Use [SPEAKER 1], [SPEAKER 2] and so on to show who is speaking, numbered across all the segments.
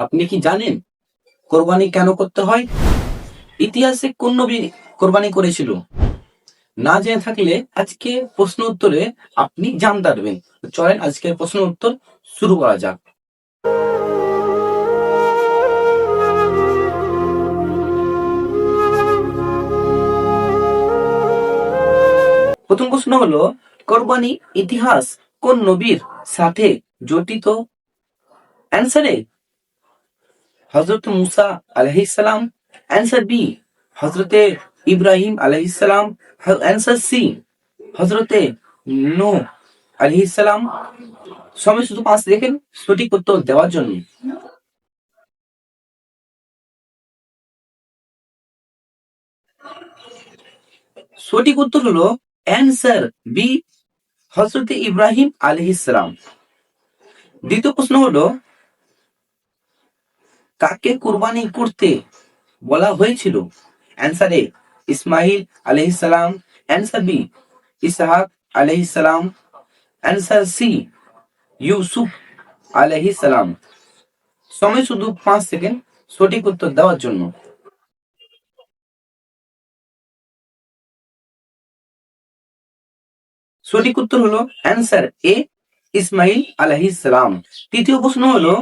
[SPEAKER 1] আপনি কি জানেন কোরবানি কেন করতে হয়? ইতিহাসে কোন নবী কোরবানি করেছিল? না জেনে থাকলে আজকে প্রশ্ন উত্তরে আপনি জানতে পারবেন। চলেন আজকের প্রশ্ন উত্তর শুরু করা যাক। প্রথম প্রশ্ন হলো, কোরবানি ইতিহাস কোন নবীর সাথে জড়িত? অ্যান্সার এ, হযরত মুসা আলাইহিস সালাম। অ্যান্সার বি, হযরতে ইব্রাহিম আলাইহিস সালাম। অ্যান্সার সি, হযরতে নূহ আলাইহিস সালাম। সময় শুধু 5 সেকেন্ড সঠিক উত্তর দেওয়ার জন্য। সঠিক উত্তর হলো অ্যান্সার বি, হযরতে ইব্রাহিম আলাইহিস সালাম। দ্বিতীয় প্রশ্ন হলো, কাকে কুরবানি করতে বলা হয়েছিল? অ্যান্সার এ, ইসমাইল আলাইহিস সালাম। অ্যান্সার বি, ইসহাক আলাইহিস সালাম। অ্যান্সার সি, ইউসুফ আলাইহিস সালাম। সময় শুধু 5 সেকেন্ড সঠিক উত্তর দেওয়ার জন্য। সঠিক উত্তর হলো অ্যান্সার এ, ইসমাইল আলাইহিস সালাম। তৃতীয় প্রশ্ন হলো,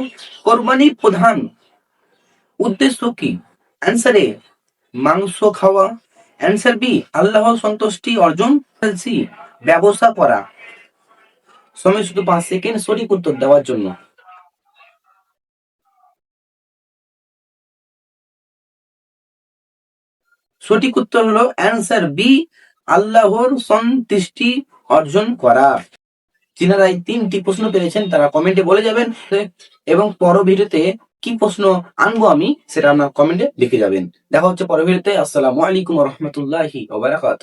[SPEAKER 1] কোরবানির প্রধান উদ্দেশ্য কি? অ্যান্সার এ, মাংস খাওয়া। অ্যান্সার বি, আল্লাহর সন্তুষ্টি অর্জন। সি, ব্যবসা করা। সময় শুধু 5 সেকেন্ড সঠিক উত্তর দেওয়ার জন্য। সঠিক উত্তর হলো অ্যান্সার বি, আল্লাহর সন্তুষ্টি অর্জন করা। যিনারা এই 3টি প্রশ্ন পেয়েছেন তারা কমেন্টে বলে যাবেন, এবং পর ভিডিওতে কি প্রশ্ন আনবো আমি সেটা আপনার কমেন্টে লিখে যাবেন। দেখা হচ্ছে পরের ভিডিওতে। আসসালামু আলাইকুম ওয়া রাহমাতুল্লাহি ওয়া বারাকাতুহু।